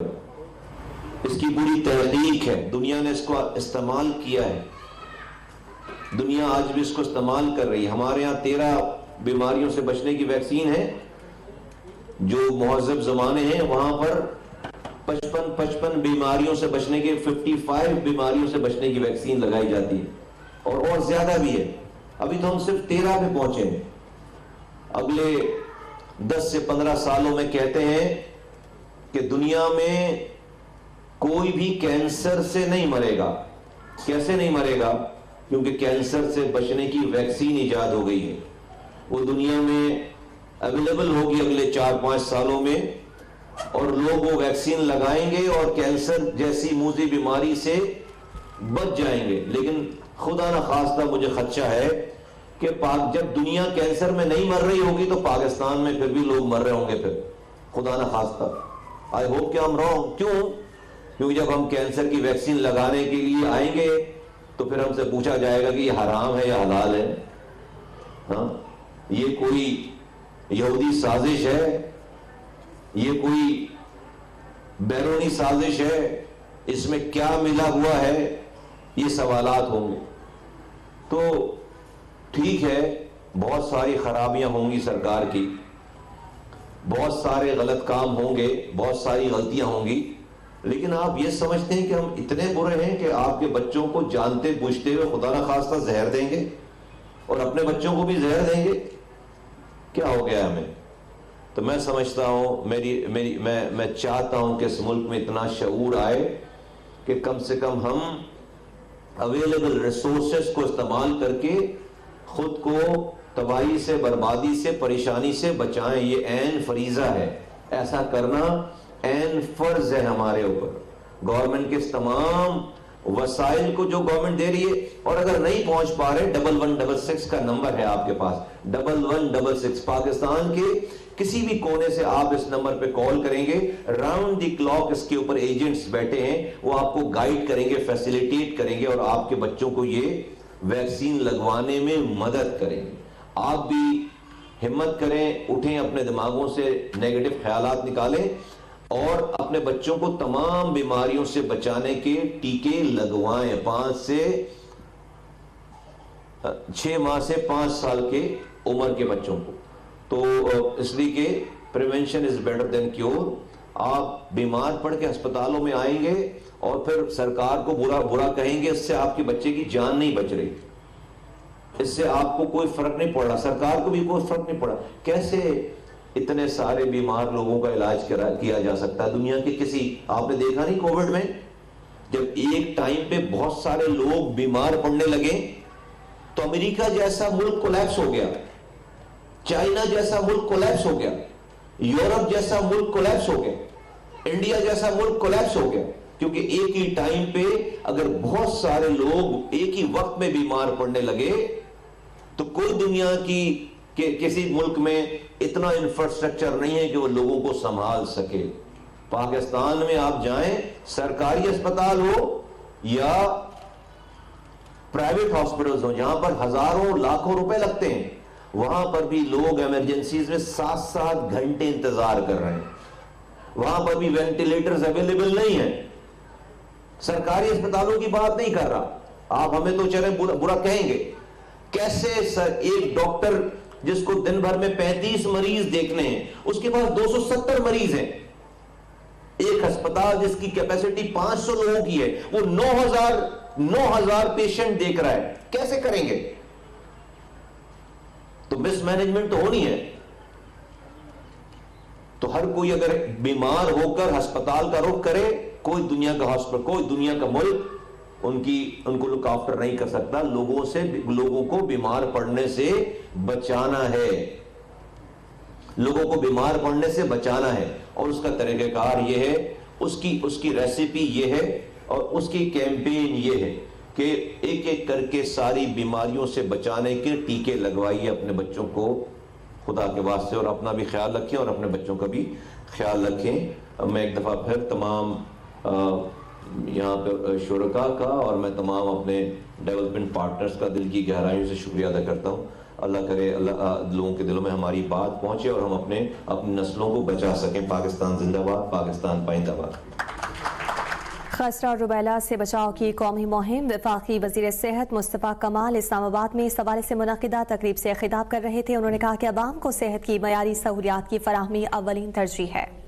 اس کی بری تحقیق ہے، دنیا نے اس کو استعمال کیا ہے، دنیا آج بھی اس کو استعمال کر رہی ہے۔ ہمارے ہاں 13 بیماریوں سے بچنے کی ویکسین ہے، جو مہذب زمانے ہیں وہاں پر 55 بیماریوں سے بچنے کے 55 بیماریوں سے بچنے کی ویکسین لگائی جاتی ہے، اور زیادہ بھی ہے۔ ابھی تو ہم صرف 13 پہ پہنچے ہیں۔ اگلے 10 سے 15 سالوں میں کہتے ہیں کہ دنیا میں کوئی بھی کینسر سے نہیں مرے گا۔ کیسے نہیں مرے گا؟ کیونکہ کینسر سے بچنے کی ویکسین ایجاد ہو گئی ہے، وہ دنیا میں اویلیبل ہوگی اگلے 4-5 سالوں میں، اور لوگ وہ ویکسین لگائیں گے اور کینسر جیسی موذی بیماری سے بچ جائیں گے۔ لیکن خدا نہ خواستہ مجھے خدشہ ہے کہ جب دنیا کینسر میں نہیں مر رہی ہوگی تو پاکستان میں پھر بھی لوگ مر رہے ہوں گے، پھر خدا نہ خواستہ۔ آئی ہوپ کہ ہم رونگ۔ کیوں؟ کیونکہ جب ہم کینسر کی ویکسین لگانے کے لیے آئیں گے تو پھر ہم سے پوچھا جائے گا کہ یہ حرام ہے یا حلال ہے؟ ہاں، یہ کوئی یہودی سازش ہے، یہ کوئی بیرونی سازش ہے، اس میں کیا ملا ہوا ہے؟ یہ سوالات ہوں گے۔ تو ٹھیک ہے، بہت ساری خرابیاں ہوں گی سرکار کی، بہت سارے غلط کام ہوں گے، بہت ساری غلطیاں ہوں گی، لیکن آپ یہ سمجھتے ہیں کہ ہم اتنے برے ہیں کہ آپ کے بچوں کو جانتے بوجھتے ہوئے خدا نہ خواستہ زہر دیں گے اور اپنے بچوں کو بھی زہر دیں گے؟ کیا ہو گیا ہمیں؟ تو میں سمجھتا ہوں، میں چاہتا ہوں کہ اس ملک میں اتنا شعور آئے کہ کم سے کم ہم اویلیبل ریسورسز کو استعمال کر کے خود کو تباہی سے، بربادی سے، پریشانی سے بچائیں۔ یہ عین فریضہ ہے، ایسا کرنا عین فرض ہے ہمارے اوپر۔ گورنمنٹ کے تمام وسائل کو جو گورنمنٹ دے رہی ہے، اور اگر نہیں پہنچ پا رہے 1166 کا نمبر ہے آپ کے پاس، 1166، پاکستان کے کسی بھی کونے سے آپ اس نمبر پہ کال کریں گے، راؤنڈ دی کلاک اس کے اوپر ایجنٹس بیٹھے ہیں، وہ آپ کو گائیڈ کریں گے، فیسیلیٹیٹ کریں گے، اور آپ کے بچوں کو یہ ویکسین لگوانے میں مدد کریں گے۔ آپ بھی ہمت کریں، اٹھیں، اپنے دماغوں سے نیگیٹو خیالات نکالیں اور اپنے بچوں کو تمام بیماریوں سے بچانے کے ٹیکے لگوائیں۔ 6 ماہ سے 5 سال کے عمر کے بچوں کو۔ تو اس لیے کہ prevention is better than cure. آپ بیمار پڑ کے ہسپتالوں میں آئیں گے اور پھر سرکار کو برا کہیں گے، اس سے آپ کے بچے کی جان نہیں بچ رہی، اس سے آپ کو کوئی فرق نہیں پڑ رہا، سرکار کو بھی کوئی فرق نہیں پڑا۔ کیسے اتنے سارے بیمار لوگوں کا علاج کیا جا سکتا ہے دنیا کے کسی؟ آپ نے دیکھا نہیں کووڈ میں جب ایک ٹائم پہ بہت سارے لوگ بیمار پڑنے لگے تو امریکہ جیسا ملک کولیپس ہو گیا، چائنا جیسا ملک کولیپس ہو گیا، یورپ جیسا ملک کولیپس ہو گیا، انڈیا جیسا ملک کولیپس ہو گیا، کیونکہ ایک ہی ٹائم پہ اگر بہت سارے لوگ ایک ہی وقت میں بیمار پڑنے لگے تو کوئی دنیا کی کہ کسی ملک میں اتنا انفراسٹرکچر نہیں ہے کہ وہ لوگوں کو سنبھال سکے۔ پاکستان میں آپ جائیں، سرکاری اسپتال ہو یا پرائیویٹ ہاسپٹلز ہوں جہاں پر ہزاروں لاکھوں روپے لگتے ہیں، وہاں پر بھی لوگ ایمرجنسیز میں 7 گھنٹے انتظار کر رہے ہیں، وہاں پر بھی وینٹیلیٹرز اویلیبل نہیں ہیں۔ سرکاری اسپتالوں کی بات نہیں کر رہا، آپ ہمیں تو چلیں برا کہیں گے، کیسے ایک ڈاکٹر جس کو دن بھر میں 35 مریض دیکھنے ہیں، اس کے پاس 270 مریض ہیں، ایک ہسپتال جس کی کیپیسٹی 500 لوگوں کی ہے، وہ 9000 پیشنٹ دیکھ رہا ہے، کیسے کریں گے؟ تو مس مینجمنٹ تو ہونی ہے۔ تو ہر کوئی اگر بیمار ہو کر ہسپتال کا رخ کرے، کوئی دنیا کا ہاسپٹل، کوئی دنیا کا ملک ان کو لک آفٹر نہیں کر سکتا۔ لوگوں کو بیمار پڑنے سے بچانا ہے، لوگوں کو بیمار پڑنے سے بچانا ہے، اور اس کا طریقہ کار یہ ہے، اس کی ریسیپی یہ ہے، اور اس کی کیمپین یہ ہے کہ ایک ایک کر کے ساری بیماریوں سے بچانے کے ٹیکے لگوائیے اپنے بچوں کو خدا کے واسطے، اور اپنا بھی خیال رکھیں اور اپنے بچوں کا بھی خیال رکھیں۔ میں ایک دفعہ پھر تمام یہاں پہ شرکاء کا اور میں تمام اپنے ڈیولپمنٹ پارٹنرز کا دل کی گہرائیوں سے شکریہ ادا کرتا ہوں۔ اللہ کرے لوگوں کے دلوں میں ہماری بات پہنچے اور ہم اپنی نسلوں کو بچا سکیں۔ پاکستان زندہ باد، پاکستان پائندہ باد۔ خسرہ اور روبیلا سے بچاؤ کی قومی مہم۔ وفاقی وزیر صحت مصطفیٰ کمال اسلام آباد میں اس حوالے سے منعقدہ تقریب سے خطاب کر رہے تھے۔ انہوں نے کہا کہ عوام کو صحت کی معیاری سہولیات کی فراہمی اولین ترجیح ہے۔